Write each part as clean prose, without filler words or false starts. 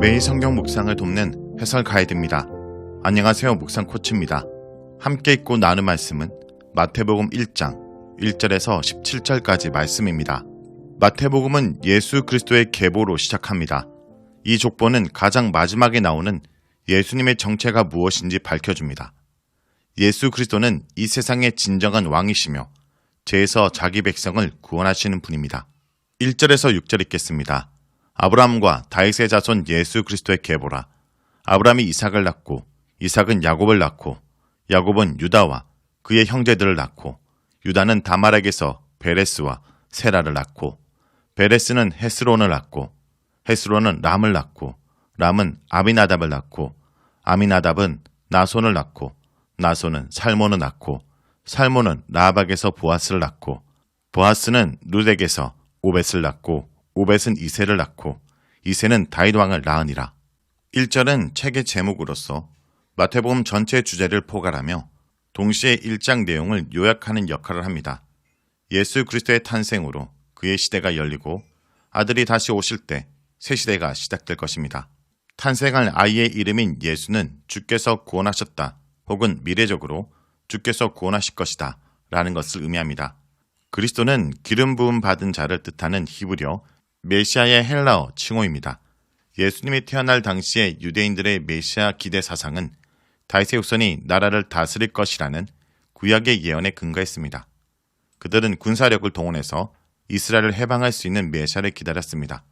매일 성경 묵상을 돕는 해설 가이드입니다. 안녕하세요. 묵상 코치입니다. 함께 읽고 나눈 말씀은 마태복음 1장 1절에서 17절까지 말씀입니다. 마태복음은 예수 그리스도의 계보로 시작합니다. 이 족보는 가장 마지막에 나오는 예수님의 정체가 무엇인지 밝혀줍니다. 예수 그리스도는 이 세상의 진정한 왕이시며 죄에서 자기 백성을 구원하시는 분입니다. 1절에서 6절 읽겠습니다. 아브라함과 다윗의 자손 예수 그리스도의 계보라. 아브라함이 이삭을 낳고 이삭은 야곱을 낳고 야곱은 유다와 그의 형제들을 낳고 유다는 다말에게서 베레스와 세라를 낳고 베레스는 헤스론을 낳고 헤스론은 람을 낳고 람은 아미나답을 낳고 아미나답은 나손을 낳고 나손은 살몬을 낳고 살몬은 라합에게서 보아스를 낳고 보아스는 룻에게서 오벳을 낳고 오벳은 이새를 낳고 이새는 다윗 왕을 낳으니라. 1절은 책의 제목으로서 마태복음 전체 주제를 포괄하며 동시에 1장 내용을 요약하는 역할을 합니다. 예수 그리스도의 탄생으로 그의 시대가 열리고 아들이 다시 오실 때 새 시대가 시작될 것입니다. 탄생할 아이의 이름인 예수는 주께서 구원하셨다 혹은 미래적으로 주께서 구원하실 것이다 라는 것을 의미합니다. 그리스도는 기름 부음 받은 자를 뜻하는 히브리어 메시아의 헬라어 칭호입니다. 예수님이 태어날 당시의 유대인들의 메시아 기대 사상은 다윗의 후손이 나라를 다스릴 것이라는 구약의 예언에 근거했습니다. 그들은 군사력을 동원해서 이스라엘을 해방할 수 있는 메시아를 기다렸습니다.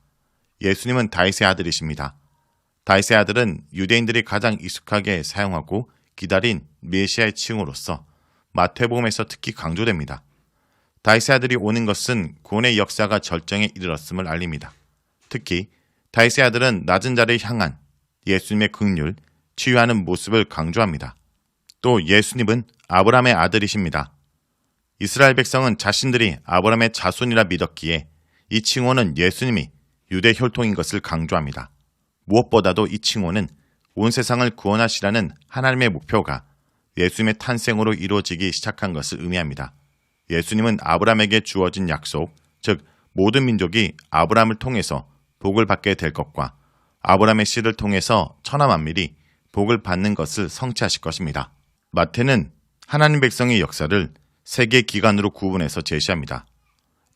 예수님은 다윗의 아들이십니다. 다윗의 아들은 유대인들이 가장 익숙하게 사용하고 기다린 메시아의 칭호로서 마태복음에서 특히 강조됩니다. 다윗의 아들이 오는 것은 구원의 역사가 절정에 이르렀음을 알립니다. 특히 다윗의 아들은 낮은 자를 향한 예수님의 긍휼, 치유하는 모습을 강조합니다. 또 예수님은 아브라함의 아들이십니다. 이스라엘 백성은 자신들이 아브라함의 자손이라 믿었기에 이 칭호는 예수님이 유대 혈통인 것을 강조합니다. 무엇보다도 이 칭호는 온 세상을 구원하시라는 하나님의 목표가 예수님의 탄생으로 이루어지기 시작한 것을 의미합니다. 예수님은 아브라함에게 주어진 약속, 즉 모든 민족이 아브라함을 통해서 복을 받게 될 것과 아브라함의 씨를 통해서 천하 만민이 복을 받는 것을 성취하실 것입니다. 마태는 하나님 백성의 역사를 세 개의 기간으로 구분해서 제시합니다.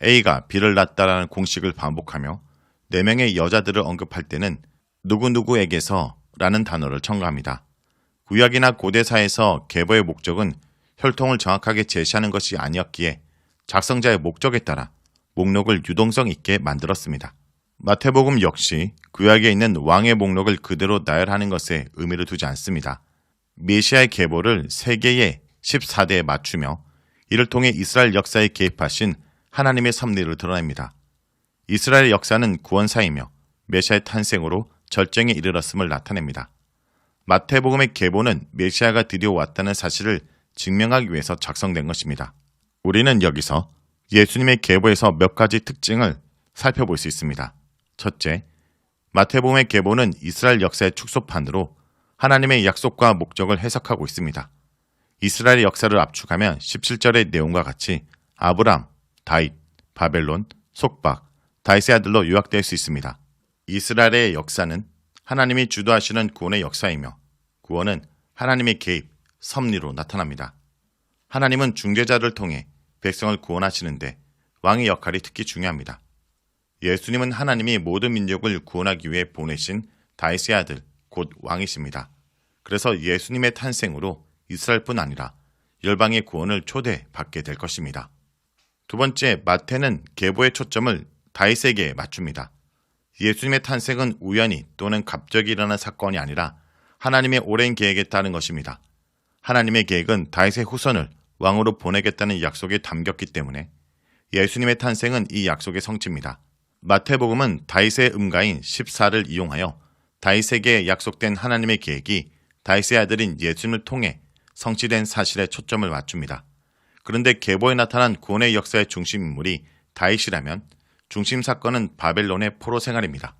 A가 B를 낳았다라는 공식을 반복하며 4명의 여자들을 언급할 때는 누구누구에게서 라는 단어를 첨가합니다. 구약이나 고대사에서 계보의 목적은 혈통을 정확하게 제시하는 것이 아니었기에 작성자의 목적에 따라 목록을 유동성 있게 만들었습니다. 마태복음 역시 구약에 있는 왕의 목록을 그대로 나열하는 것에 의미를 두지 않습니다. 메시아의 계보를 세계의 14대에 맞추며 이를 통해 이스라엘 역사에 개입하신 하나님의 섭리를 드러냅니다. 이스라엘의 역사는 구원사이며 메시아의 탄생으로 절정에 이르렀음을 나타냅니다. 마태복음의 계보는 메시아가 드디어 왔다는 사실을 증명하기 위해서 작성된 것입니다. 우리는 여기서 예수님의 계보에서 몇 가지 특징을 살펴볼 수 있습니다. 첫째, 마태복음의 계보는 이스라엘 역사의 축소판으로 하나님의 약속과 목적을 해석하고 있습니다. 이스라엘의 역사를 압축하면 17절의 내용과 같이 아브람, 다윗, 바벨론, 속박, 다윗의 아들로 요약될 수 있습니다. 이스라엘의 역사는 하나님이 주도하시는 구원의 역사이며 구원은 하나님의 개입, 섭리로 나타납니다. 하나님은 중재자를 통해 백성을 구원하시는데 왕의 역할이 특히 중요합니다. 예수님은 하나님이 모든 민족을 구원하기 위해 보내신 다윗의 아들, 곧 왕이십니다. 그래서 예수님의 탄생으로 이스라엘뿐 아니라 열방의 구원을 초대받게 될 것입니다. 두 번째, 마태는 계보의 초점을 다윗에게 맞춥니다. 예수님의 탄생은 우연히 또는 갑자기 일어난 사건이 아니라 하나님의 오랜 계획에 따른 것입니다. 하나님의 계획은 다윗의 후손을 왕으로 보내겠다는 약속에 담겼기 때문에 예수님의 탄생은 이 약속의 성취입니다. 마태복음은 다윗의 음가인 14를 이용하여 다윗에게 약속된 하나님의 계획이 다윗의 아들인 예수님을 통해 성취된 사실에 초점을 맞춥니다. 그런데 계보에 나타난 구원의 역사의 중심인물이 다윗이라면 중심 사건은 바벨론의 포로 생활입니다.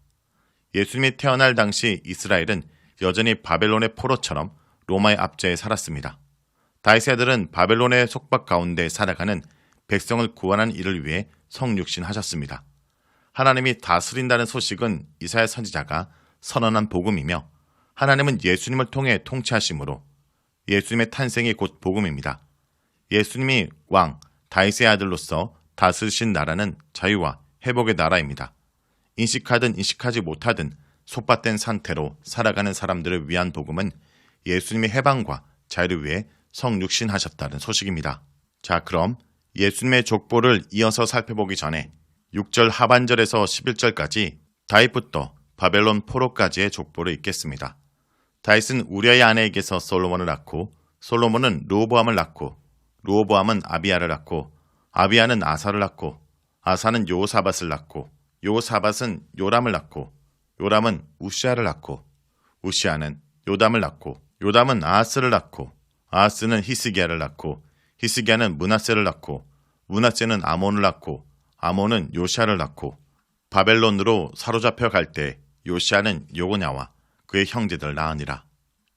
예수님이 태어날 당시 이스라엘은 여전히 바벨론의 포로처럼 로마의 압제에 살았습니다. 다윗의 아들은 바벨론의 속박 가운데 살아가는 백성을 구원하는 일을 위해 성육신하셨습니다. 하나님이 다스린다는 소식은 이사야 선지자가 선언한 복음이며 하나님은 예수님을 통해 통치하심으로 예수님의 탄생이 곧 복음입니다. 예수님이 왕 다윗의 아들로서 다스리신 나라는 자유와 회복의 나라입니다. 인식하든 인식하지 못하든 속박된 상태로 살아가는 사람들을 위한 복음은 예수님이 해방과 자유를 위해 성육신하셨다는 소식입니다. 자, 그럼 예수님의 족보를 이어서 살펴보기 전에 6절 하반절에서 11절까지 다윗부터 바벨론 포로까지의 족보를 읽겠습니다. 다윗은 우리아의 아내에게서 솔로몬을 낳고 솔로몬은 르호보암을 낳고 르호보암은 아비야를 낳고 아비야는 아사를 낳고 아사는 여호사밧을 낳고 여호사밧은 요람을 낳고 요람은 우시아를 낳고 우시아는 요담을 낳고 요담은 아하스를 낳고 아하스는 히스기야를 낳고 히스기야는 므낫세를 낳고 므낫세는 아몬을 낳고 아몬은 요시아를 낳고 바벨론으로 사로잡혀 갈 때 요시아는 요고냐와 그의 형제들을 낳으니라.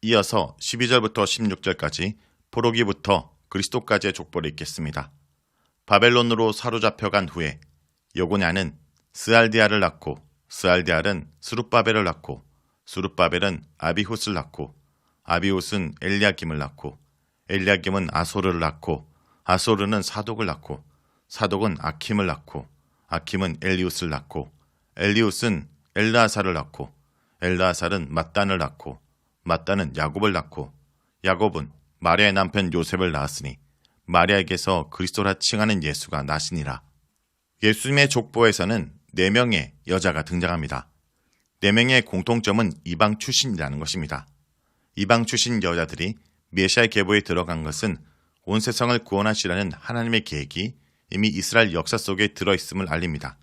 이어서 12절부터 16절까지 포로기부터 그리스도까지의 족보를 읽겠습니다. 바벨론으로 사로잡혀간 후에 요고냐는 스알디아를 낳고 스알디알은 스룹바벨을 낳고 스룹바벨은 아비훗을 낳고 아비훗은 엘리야김을 낳고 엘리야김은 아소르를 낳고 아소르는 사독을 낳고 사독은 아킴을 낳고 아킴은 엘리훗을 낳고 엘리훗은 엘르아사를 낳고 엘르아살은 mat단을 낳고 mat단은 야곱을 낳고 야곱은 마리아의 남편 요셉을 낳았으니 마리아에게서 그리스도라 칭하는 예수가 나시니라. 예수님의 족보에서는 4명의 여자가 등장합니다. 4명의 공통점은 이방 출신이라는 것입니다. 이방 출신 여자들이 메시아의 계보에 들어간 것은 온 세상을 구원하시라는 하나님의 계획이 이미 이스라엘 역사 속에 들어있음을 알립니다.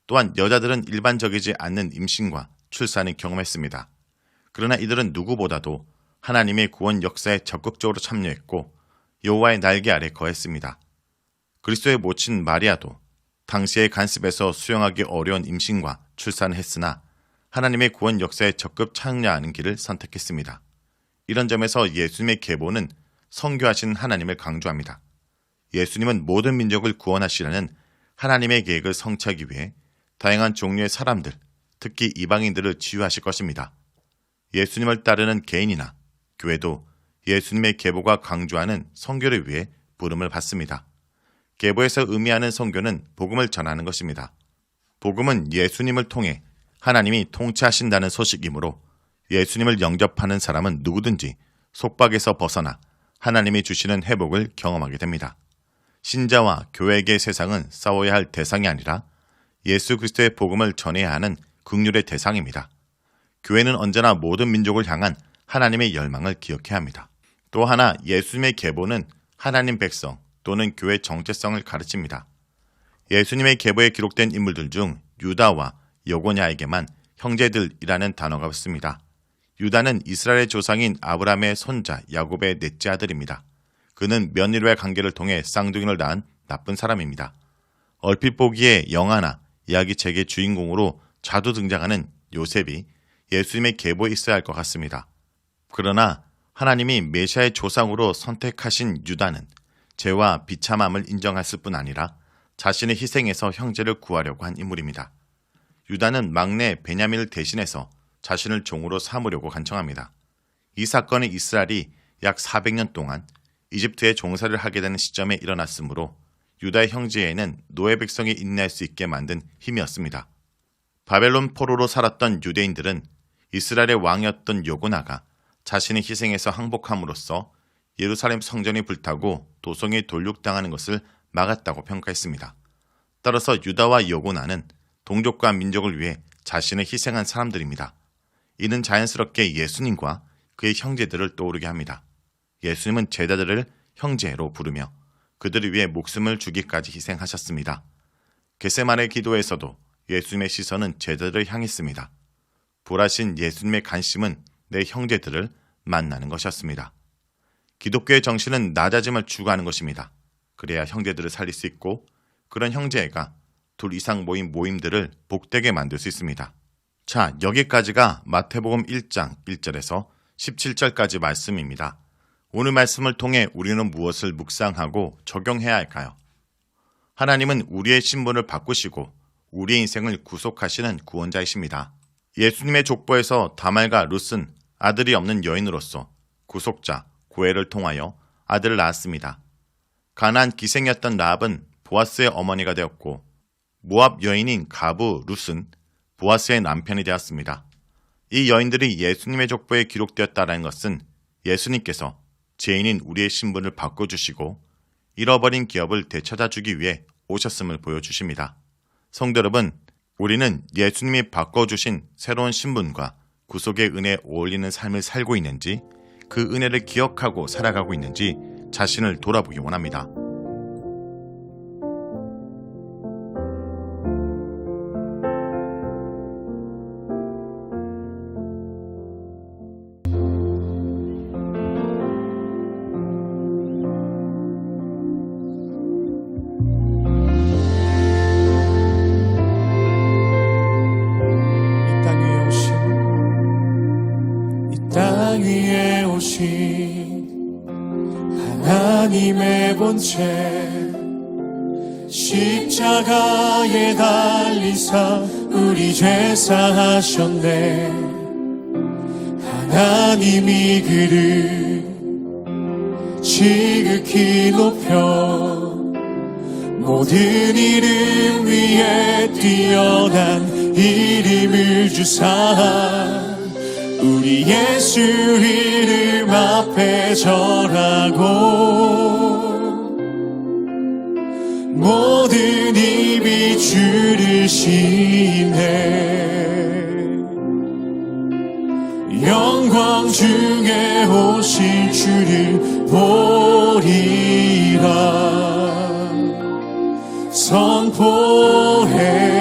또한 여자들은 일반적이지 않는 임신과 출산을 경험했습니다. 그러나 이들은 누구보다도 하나님의 구원 역사에 적극적으로 참여했고 여호와의 날개 아래 거했습니다. 그리스도의 모친 마리아도 당시의 간습에서 수용하기 어려운 임신과 출산을 했으나 하나님의 구원 역사에 적극 참여하는 길을 선택했습니다. 이런 점에서 예수님의 계보는 선교하신 하나님을 강조합니다. 예수님은 모든 민족을 구원하시려는 하나님의 계획을 성취하기 위해 다양한 종류의 사람들, 특히 이방인들을 치유하실 것입니다. 예수님을 따르는 개인이나 교회도 예수님의 계보가 강조하는 선교를 위해 부름을 받습니다. 계보에서 의미하는 선교는 복음을 전하는 것입니다. 복음은 예수님을 통해 하나님이 통치하신다는 소식이므로 예수님을 영접하는 사람은 누구든지 속박에서 벗어나 하나님이 주시는 회복을 경험하게 됩니다. 신자와 교회에게 세상은 싸워야 할 대상이 아니라 예수 그리스도의 복음을 전해야 하는 긍휼의 대상입니다. 교회는 언제나 모든 민족을 향한 하나님의 열망을 기억해야 합니다. 또 하나 예수님의 계보는 하나님 백성 또는 교회 정체성을 가르칩니다. 예수님의 계보에 기록된 인물들 중 유다와 여고냐에게만 형제들이라는 단어가 붙습니다. 유다는 이스라엘의 조상인 아브라함의 손자 야곱의 넷째 아들입니다. 그는 며느리와의 관계를 통해 쌍둥이를 낳은 나쁜 사람입니다. 얼핏 보기에 영화나 이야기책의 주인공으로 자주 등장하는 요셉이 예수님의 계보에 있어야 할 것 같습니다. 그러나 하나님이 메시아의 조상으로 선택하신 유다는 죄와 비참함을 인정했을 뿐 아니라 자신의 희생에서 형제를 구하려고 한 인물입니다. 유다는 막내 베냐민을 대신해서 자신을 종으로 삼으려고 간청합니다. 이 사건은 이스라엘이 약 400년 동안 이집트에 종살이를 하게 되는 시점에 일어났으므로 유다의 형제에는 노예 백성이 인내할 수 있게 만든 힘이었습니다. 바벨론 포로로 살았던 유대인들은 이스라엘의 왕이었던 요고나가 자신의 희생에서 항복함으로써 예루살렘 성전이 불타고 도성이 돌륙당하는 것을 막았다고 평가했습니다. 따라서 유다와 요고나는 동족과 민족을 위해 자신을 희생한 사람들입니다. 이는 자연스럽게 예수님과 그의 형제들을 떠오르게 합니다. 예수님은 제자들을 형제로 부르며 그들을 위해 목숨을 주기까지 희생하셨습니다. 겟세마네 기도에서도 예수님의 시선은 제자들을 향했습니다. 부활하신 예수님의 관심은 내 형제들을 만나는 것이었습니다. 기독교의 정신은 낮아짐을 추구하는 것입니다. 그래야 형제들을 살릴 수 있고 그런 형제가 둘 이상 모인 모임들을 복되게 만들 수 있습니다. 자, 여기까지가 마태복음 1장 1절에서 17절까지 말씀입니다. 오늘 말씀을 통해 우리는 무엇을 묵상하고 적용해야 할까요? 하나님은 우리의 신분을 바꾸시고 우리의 인생을 구속하시는 구원자이십니다. 예수님의 족보에서 다말과 룻은 아들이 없는 여인으로서 구속자 고엘을 통하여 아들을 낳았습니다. 가나안 기생이었던 라합은 보아스의 어머니가 되었고 모압 여인인 가부 룻은 보아스의 남편이 되었습니다. 이 여인들이 예수님의 족보에 기록되었다는 것은 예수님께서 죄인인 우리의 신분을 바꿔주시고 잃어버린 기업을 되찾아주기 위해 오셨음을 보여주십니다. 성도 여러분, 우리는 예수님이 바꿔주신 새로운 신분과 구속의 은혜에 어울리는 삶을 살고 있는지, 그 은혜를 기억하고 살아가고 있는지 자신을 돌아보기 원합니다. 하나님의 본체 십자가에 달리사 우리 죄 사하셨네. 하나님이 그를 지극히 높여 모든 이름 위에 뛰어난 이름을 주사 우리 예수 이름 앞에 절하고 모든 입이 주를 시인해 영광 중에 오실 주를 보리라 선포해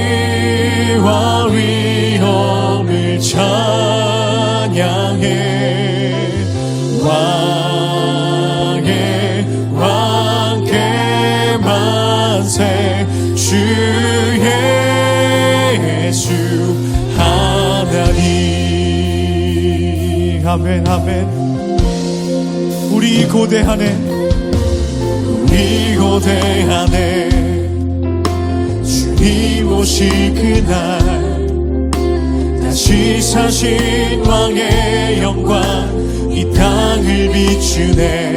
존귀와 위엄을 찬양해 왕의 만세 주 예수 하나님. 아멘 아멘. 우리 고대하네 주님 오실 그날 다시 사신 왕의 영광 이 땅을 비추네.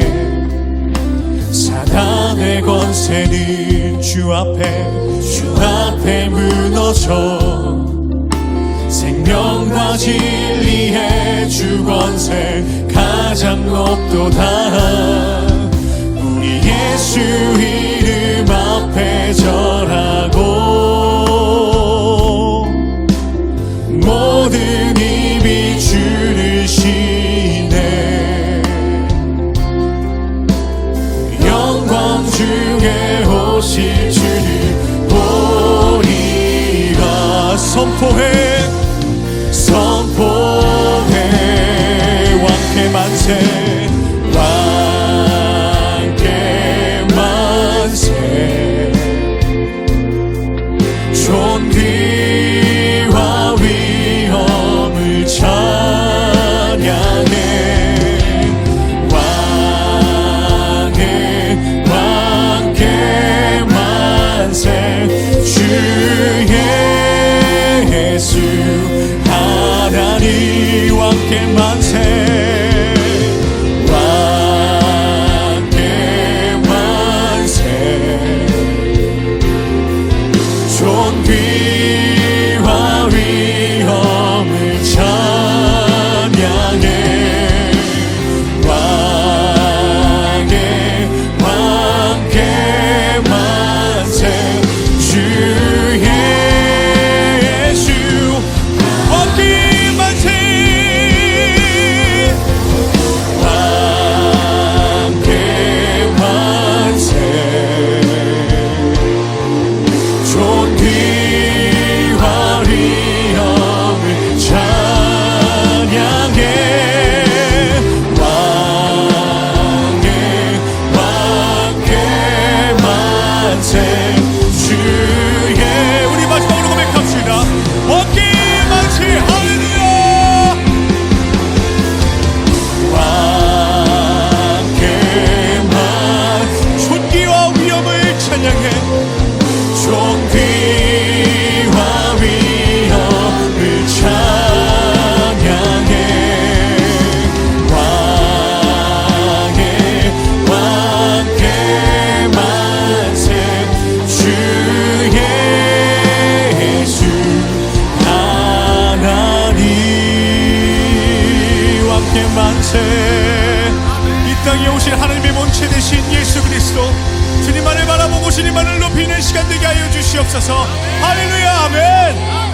사단의 권세는 주 앞에 무너져 생명과 진리의 주 권세 가장 높도다. 우리 예수 이름 앞에 절하고 모든 입이 주를 시인해 영광 중에 오실 주를 보리라 선포해 왕께 만세 존귀와 위엄을 찬양해 왕께 만세 주 예수 하나님 왕께 만세 존귀와 위엄을 찬양해 왕께 만세 주 예수 왕께 만세 찬양해 존귀와 위엄을 찬양해 왕의 왕께 만세 주 예수 하나님 왕께 만세 이 땅에 오신 하나님의 본체 되신 예수 그리스도 주님만을 바라보고 주님만을 높이는 시간 되게 하여 주시옵소서. 할렐루야 아멘.